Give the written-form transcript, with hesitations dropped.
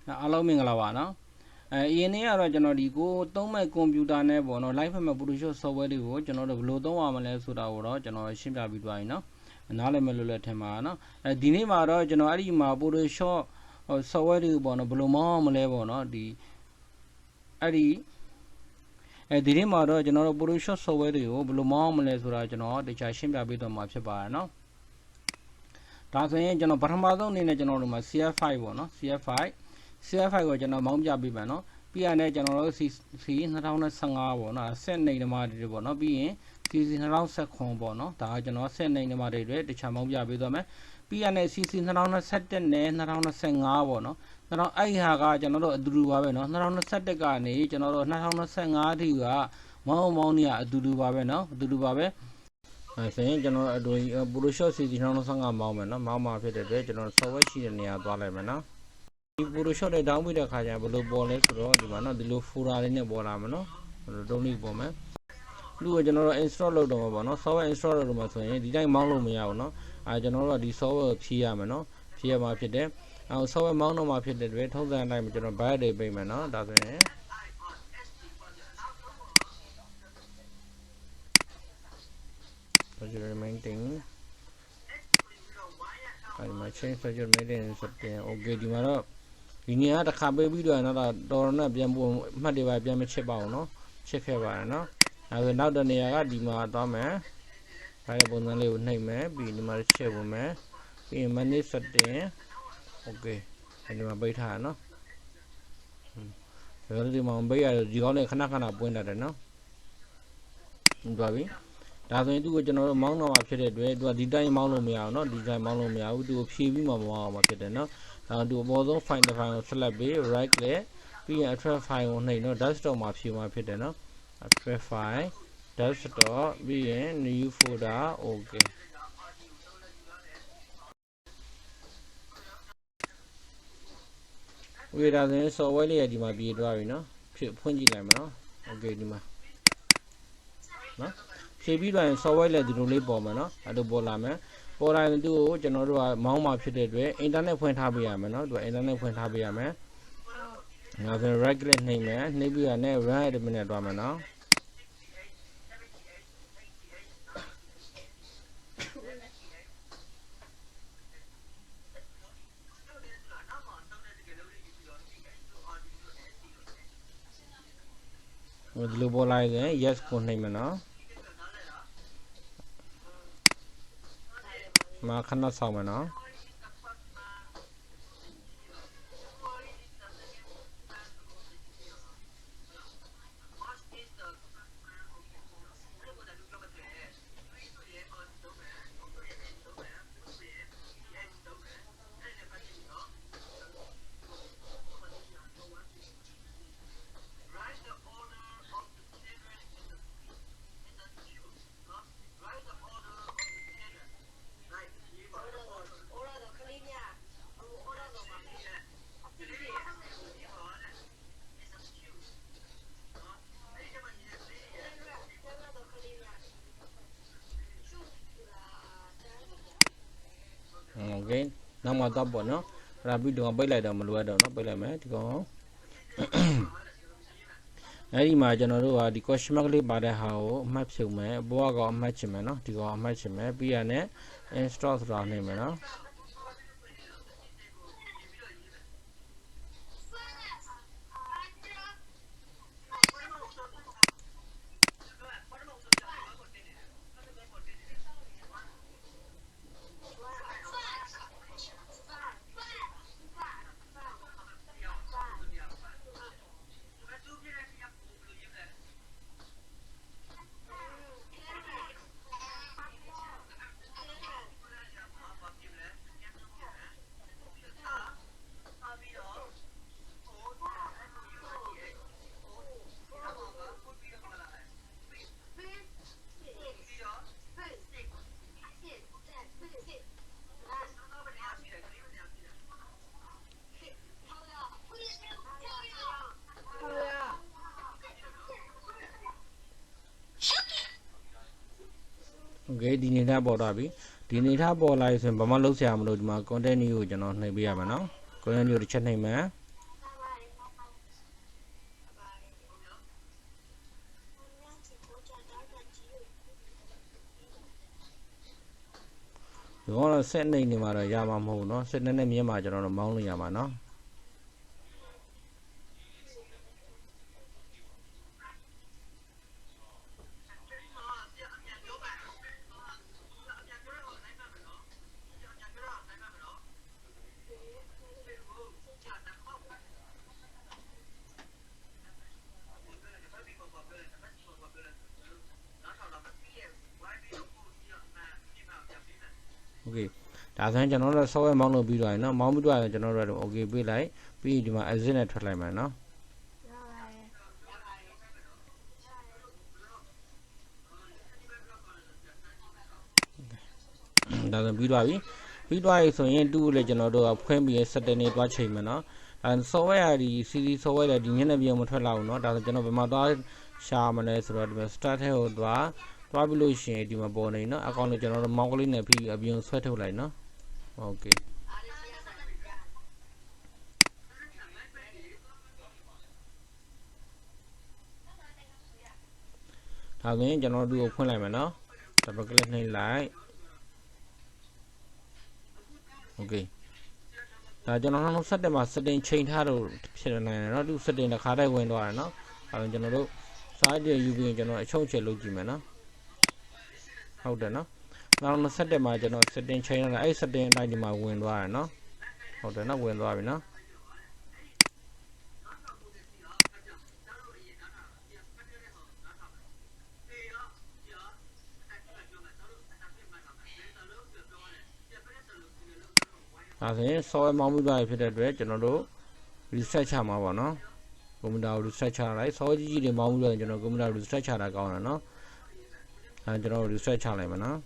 အားလုံးမင်္ဂလာပါနော်အရင်နေ့ကတော့ကျွန်တော်ဒီကိုသုံးမဲ့ကွန်ပျူတာနဲ့ပေါ့နော် live ဖက်မဲ့ Photoshop software တွေကိုကျွန်တော်တို့ဘယ်လိုသုံးရမလဲဆိုတာကိုတော့ကျွန်တော်ရှင်းပြပြီးသွားပြီနော်နားလည်မဲ့လို့လည်းထင်ပါနော်ဒီနေ့မှာတော့ကျွန်တော်အဲ့ဒီမှာ Photoshop software တွေကိုပေါ့နော်ဘယ်လိုမောင်းအောင်မလဲပေါ့နော်ဒီနေ့မှာတော့ကျွန်တော်တို့ Photoshop software တွေကိုဘယ်လိုမောင်းအောင်မလဲဆိုတာကျွန်တော်တခြားရှင်းပြပေးတော့မှာဖြစ်ပါတယ်နော်ဒါဆိုရင်ကျွန်တော်ပထမဆုံးအနေနဲ့ကျွန်တော်တို့မှာ CF5 ပေါ့နော် CF5 ကိုကျွန်တော်မောင်းပြပေးမယ်နော်ပြီးရတယ်ကျွန်တော်တို့ C 2015ပေါ့နော်ဆက်နေနမတွေပေါ့နော်ပြီးရင် CC 2019ပေါ့နော်ဒါကကျွန်တော်ဆက်နေနမတွေတခြားမောင်းပြပေးသွားမယ်ပြီးရတဲ့ CC 2021နဲ့2025ပေါ့နော်အဲ့ဟာကကျွန်တော်တို့အတူတူပါပဲနော်2021ကနေကျွန်တော်တို့2025အထိကမောင်းနေရအတူတူပါပဲနော်အတူတူပါပဲဆိုရင်ကျွန်တော်အတူ Photoshop CC 2025မောင်းမယ်နော်မောင်းမှာဖြစ်တဲ့အတွက်ကျွန်တော် software ရှိတဲ့နေရာသွားလိုက်မယ်နော်ဒီ Photoshop နဲ့ down ပြီးတဲ့ခါကျရင်ဘယ်လိုပေါ်လဲဆိုတော့ဒီမှာနော်ဒီလို folder လေးနဲ့ပေါ်လာမှာနော်တုံးလေးပေါ်မယ်လူကကျွန်တော်တို့ install လုပ်တော့မှာပေါ့နော် software install လုပ်တော့မှာဆိုရင်ဒီတိုင်းမောင်းလို့မရဘူးနော်ကျွန်တော်တို့ကဒီ software ကိုဖြည့်ရမယ်နော်ဖြည့်ရမှာဖြစ်တယ်software မောင်းတော့မှာဖြစ်တဲ့အတွက်ထုံးစံအတိုင်းကျွန်တော် byte တွေပေးမယ်နော်ဒါဆိုရင်Surgery maintain အဲဒီမှာ change surgery maintenance ဆိုတဲ့ okay ဒီမှာတော့ဒီနေရာတစ်ခါပေးပြီးတော့တော့တော်နဲ့ပြန်ပို့မှတ်တွေပါပြန်မချစ်ပါဘူးเนาะချစ်ခဲ့ပါတယ်เนาะဒါဆိုနောက်တစ်နေရာကဒီမှာသွားမယ်ဒါရဲ့ပုံစံလေးကိုနှိပ်မယ်ပြီးဒီမှာချက်ဝင်မယ်ပြီးရင် manage setting okay ဒီမှာပိတ်ထားရเนาะဒါလည်းဒီမှာပိတ်ရတယ်ဒီကောင်းနဲ့ခဏခဏပွင့်တတ်တယ်เนาะသွားပြီဒါဆိုရင်သူ့ကိုကျွန်တော်တို့မောင်းတော့မှာဖြစ်တဲ့အတွက်သူကဒီတိုင်းမောင်းလို့မရအောင်เนาะဒီတိုင်းမောင်းလို့မရဘူးသူကိုဖြည့်ပြီးမှမောင်းအောင်မှာဖြစ်တယ်เนาะသူအပေါ်ဆုံး file တစ် file ကို select ပြီး right click ပြီးရင် attract file ကိုနှိပ်เนาะ desktop မှာဖြည့်မှာဖြစ်တယ်เนาะ attract file desktop ပြီးရင် new folder okay ဝေဒါဆိုရင် software လေးရဒီမှာပြေးသွားပြီเนาะဖွင့်ကြည့်လိုက်မယ်เนาะ okay ဒီမှာเนาะဖြည့်ပြီးတော့ software လည်းဒီလိုလေးပေါ်မှာเนาะအဲ့လိုပေါ်လာမယ်ပေါ်လာရင်သူ့ကိုကျွန်တော်တို့ကမောင်းမှာဖြစ်တဲ့အတွက် internet ဖွင့်ထားပေးရမယ်เนาะသူက internet ဖွင့်ထားပေးရမယ်နောက်ဆို right click နှိပ်မယ်နှိပ်ပြီးတော့ run admin နဲ့တွားမယ်เนาะဒီလိုပေါ်လာရင် yes ကိုနှိပ်မယ်เนาะမှာခဏဆောင်မယ်เนาะokay နောက်မှတော့ပေါ့နော်အဲ့ဒါပြီးတော့ပိတ်လိုက်တော့မလိုရတော့နော်ပိတ်လိုက်မယ်ဒီကောင်အဲ့ဒီမှာကျွန်တော်တို့ကဒီ question mark လေးပါတဲ့ဟာကိုအမှတ်ဖြုတ်မယ်အပေါ်ကအမှတ်ချင်မယ်နော်ဒီကောင်အမှတ်ချင်မယ်ပြီးရနဲ့ install ဆိုတာနှိပ်မယ်နော်okay ဒီနေထားပေါ်သွားပြီဒီနေထားပေါ်လာပြီဆိုရင်ဘာမှလုပ်ဆရာမလို့ဒီမှာ content new ကိုကျွန်တော်နှိပ်ပေးရမှာเนาะ content new တစ်ချက်နှိပ်မယ် ဒီကတော့ဆက်နေနေမှာတော့ရမှာမဟုတ်ဘူးเนาะဆက်နဲ့မြင်းမှာကျွန်တော်တို့မောင်းလို့ရမှာเนาะโอเคဒါဆိုရင်ကျွန်တော်တို့ဆော့ဝဲမောင်းလို့ပြီးသွားပြီเนาะမောင်းပြီးတော့ကျွန်တော်တို့โอเคပေးလိုက်ပြီးဒီမှာ exit နဲ့ထွက်လိုက်မယ်เนาะဒါဆိုပြီးသွားပြီဆိုရင်တူလည်းကျွန်တော်တို့ဖွင့်ပြီးစက်တင်နေတွားချိန်မယ်เนาะအဲ software ဒီ CD software လည်းဒီညနေပြန်မထွက်လာဘူးเนาะဒါဆိုကျွန်တော်ဘယ်မှာသွားရှာမလဲဆိုတော့ဒီမှာ start ထဲကိုသွားပြီးလို့ရှိရင်ဒီမှာပေါ်နေเนาะအကောင့်ကိုကျွန်တော်တို့မောင်းကလေးနဲ့ပြီးအပြင်ဆွဲထုတ်လိုက်เนาะโอเคဒါဆိုရင်ကျွန်တော်တို့ကိုဖွင့်လိုက်မယ်เนาะ double click နှိပ်လိုက်โอเคဒါကျွန်တော်တို့settingမှာ setting ချိန်ထားလို့ဖြစ်နေတယ်เนาะသူ setting တစ်ခါတည်းဝင်သွားတယ်เนาะဒါဆိုကျွန်တော်တို့ site တွေယူပြီးကျွန်တော်အချုပ်ချယ်လုပ်ကြည့်မယ်เนาะဟုတ်တယ်เนาะနောက် setting မှာကျွန်တော် setting ချိန်ထားတယ်အဲ့ setting အတိုင်းဒီမှာဝင်သွားတယ်เนาะဟုတ်တယ်เนาะဝင်သွားပြီเนาะဒါဆိုရင် software မောင်းပြီးသွားပြီဖြစ်တဲ့အတွက်ကျွန်တော်တို့ reset ချမှာပေါ့နော်ကွန်ပျူတာကို reset ချလိုက် software ကြီးတွေမောင်းပြီးတော့ကျွန်တော်ကွန်ပျူတာ reset ချတာကောင်းတယ်နော်အဲကျွန်တော် reset ချလိုက်မယ်နော်